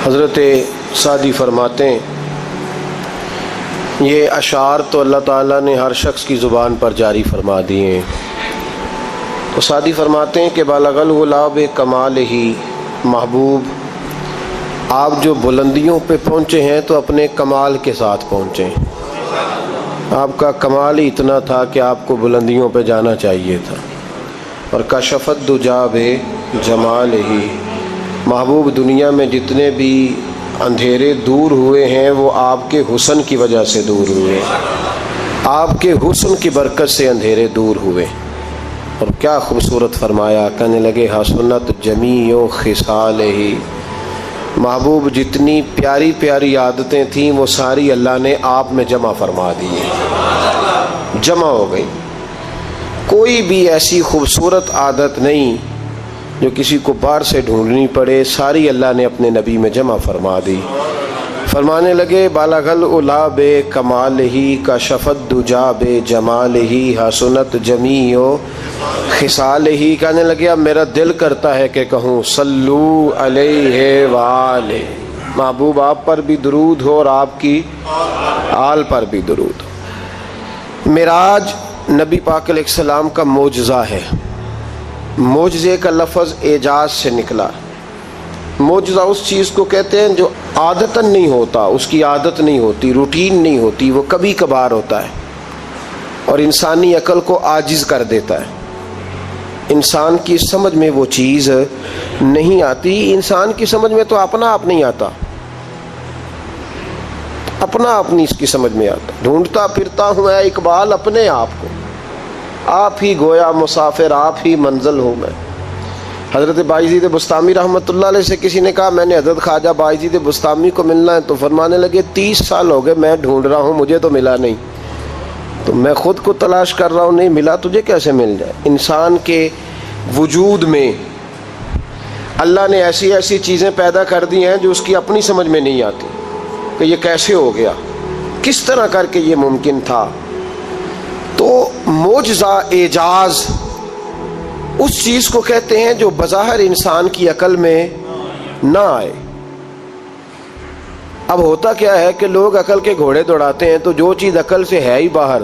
حضرت سعدی فرماتے ہیں یہ اشعار تو اللہ تعالیٰ نے ہر شخص کی زبان پر جاری فرما دیے ہیں۔ تو سعدی فرماتے ہیں کہ بالغ العلا بکمال ہی، محبوب آپ جو بلندیوں پہ پہنچے ہیں تو اپنے کمال کے ساتھ پہنچے ہیں۔ آپ کا کمال ہی اتنا تھا کہ آپ کو بلندیوں پہ جانا چاہیے تھا۔ اور کشفت دجا بجمال ہی، محبوب دنیا میں جتنے بھی اندھیرے دور ہوئے ہیں وہ آپ کے حسن کی وجہ سے دور ہوئے، آپ کے حسن کی برکت سے اندھیرے دور ہوئے۔ اور کیا خوبصورت فرمایا، کہنے لگے حسنت جمیع خصال ہی، محبوب جتنی پیاری پیاری عادتیں تھیں وہ ساری اللہ نے آپ میں جمع فرما دی، جمع ہو گئی۔ کوئی بھی ایسی خوبصورت عادت نہیں جو کسی کو باہر سے ڈھونڈنی پڑے، ساری اللہ نے اپنے نبی میں جمع فرما دی۔ فرمانے لگے بالغ العلا بکمال ہی، کشفت دجا بجمال ہی، حسنت جمیع خصال ہی۔ کہنے لگے اب میرا دل کرتا ہے کہ کہوں صلو علیہ وآلہ، محبوب آپ پر بھی درود ہو اور آپ کی آل پر بھی درود ہو۔ معراج نبی پاک علیہ السلام کا معجزہ ہے۔ معجزے کا لفظ اعجاز سے نکلا۔ معجزہ اس چیز کو کہتے ہیں جو عادتاً نہیں ہوتا، اس کی عادت نہیں ہوتی، روٹین نہیں ہوتی، وہ کبھی کبھار ہوتا ہے اور انسانی عقل کو عاجز کر دیتا ہے۔ انسان کی سمجھ میں وہ چیز نہیں آتی، انسان کی سمجھ میں تو اپنا آپ نہیں آتا، اپنا آپ نہیں اس کی سمجھ میں آتا۔ ڈھونڈتا پھرتا ہوں اے اقبال اپنے آپ کو، آپ ہی گویا مسافر، آپ ہی منزل ہوں میں۔ حضرت بائزید بسطامی رحمۃ اللہ علیہ سے کسی نے کہا میں نے حضرت خواجہ بائزید بسطامی کو ملنا ہے، تو فرمانے لگے 30 سال ہو گئے میں ڈھونڈ رہا ہوں، مجھے تو ملا نہیں، تو میں خود کو تلاش کر رہا ہوں، نہیں ملا، تجھے کیسے مل جائے؟ انسان کے وجود میں اللہ نے ایسی ایسی چیزیں پیدا کر دی ہیں جو اس کی اپنی سمجھ میں نہیں آتی کہ یہ کیسے ہو گیا، کس طرح کر کے یہ ممکن تھا۔ تو معجزہ، اعجاز اس چیز کو کہتے ہیں جو بظاہر انسان کی عقل میں نہ آئے۔ اب ہوتا کیا ہے کہ لوگ عقل کے گھوڑے دوڑاتے ہیں، تو جو چیز عقل سے ہے ہی باہر،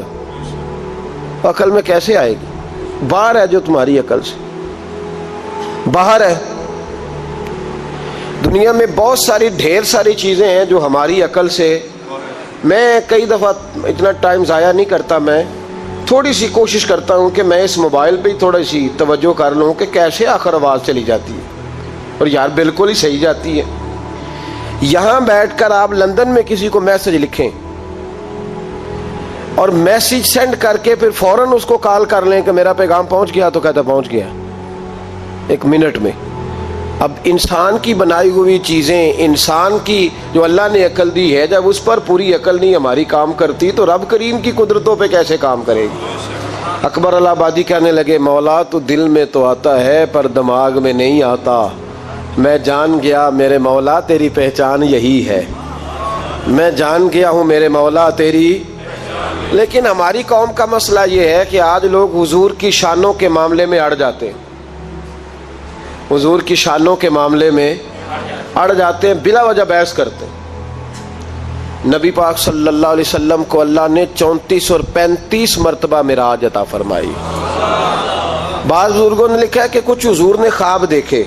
عقل میں کیسے آئے گی؟ باہر ہے جو تمہاری عقل سے باہر ہے۔ دنیا میں بہت ساری ڈھیر ساری چیزیں ہیں جو ہماری عقل سے، میں کئی دفعہ اتنا ٹائم ضائع نہیں کرتا، میں تھوڑی سی کوشش کرتا ہوں کہ میں اس موبائل پہ ہی تھوڑی سی توجہ کر لوں کہ کیسے آخر آواز چلی جاتی ہے، اور یار بالکل ہی صحیح جاتی ہے۔ یہاں بیٹھ کر آپ لندن میں کسی کو میسج لکھیں اور میسج سینڈ کر کے پھر فوراً اس کو کال کر لیں کہ میرا پیغام پہنچ گیا، تو کہتا پہنچ گیا 1 منٹ میں۔ اب انسان کی بنائی ہوئی چیزیں، انسان کی جو اللہ نے عقل دی ہے، جب اس پر پوری عقل نہیں ہماری کام کرتی تو رب کریم کی قدرتوں پہ کیسے کام کرے گی؟ اکبر الہ آبادی کہنے لگے مولا تو دل میں تو آتا ہے پر دماغ میں نہیں آتا، میں جان گیا میرے مولا تیری پہچان یہی ہے، میں جان گیا ہوں میرے مولا تیری۔ لیکن ہماری قوم کا مسئلہ یہ ہے کہ آج لوگ حضور کی شانوں کے معاملے میں اڑ جاتے ہیں، حضور کی شانوں کے معاملے میں اڑ جاتے ہیں، بلا وجہ بحث کرتے ہیں۔ نبی پاک صلی اللہ علیہ وسلم کو اللہ نے 34 اور 35 مرتبہ معراج عطا فرمائی۔ بعض بزرگوں نے لکھا ہے کہ کچھ حضور نے خواب دیکھے،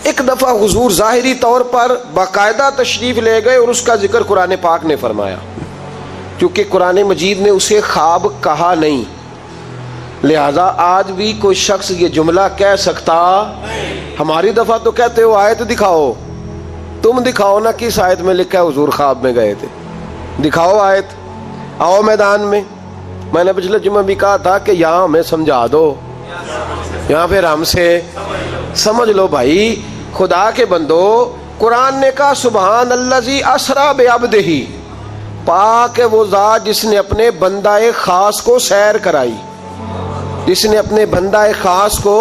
ایک دفعہ حضور ظاہری طور پر باقاعدہ تشریف لے گئے اور اس کا ذکر قرآن پاک نے فرمایا، کیونکہ قرآن مجید نے اسے خواب کہا نہیں، لہذا آج بھی کوئی شخص یہ جملہ کہہ سکتا، ہماری دفعہ تو کہتے ہو آیت دکھاؤ، تم دکھاؤ نا کس آیت میں لکھا ہے حضور خواب میں گئے تھے، دکھاؤ آیت، آؤ میدان میں۔ میں نے پچھلے جمعہ بھی کہا تھا کہ یہاں ہمیں سمجھا دو، یہاں پھر ہم سے سمجھ لو بھائی، خدا کے بندو، قرآن نے کہا سبحان الذی اسریٰ بعبدہ، پاک ہے وہ ذات جس نے اپنے بندہ خاص کو سیر کرائی، جس نے اپنے بندہ خاص کو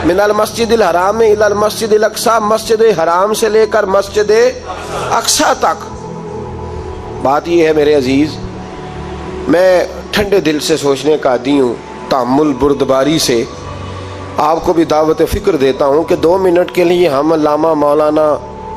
من المسجد الحرام الی المسجد الاقصی، مسجد حرام سے لے کر مسجد اقصی تک۔ بات یہ ہے میرے عزیز، میں ٹھنڈے دل سے سوچنے کا عادی ہوں، تأمل بردباری سے آپ کو بھی دعوت فکر دیتا ہوں کہ 2 منٹ کے لیے ہم علامہ مولانا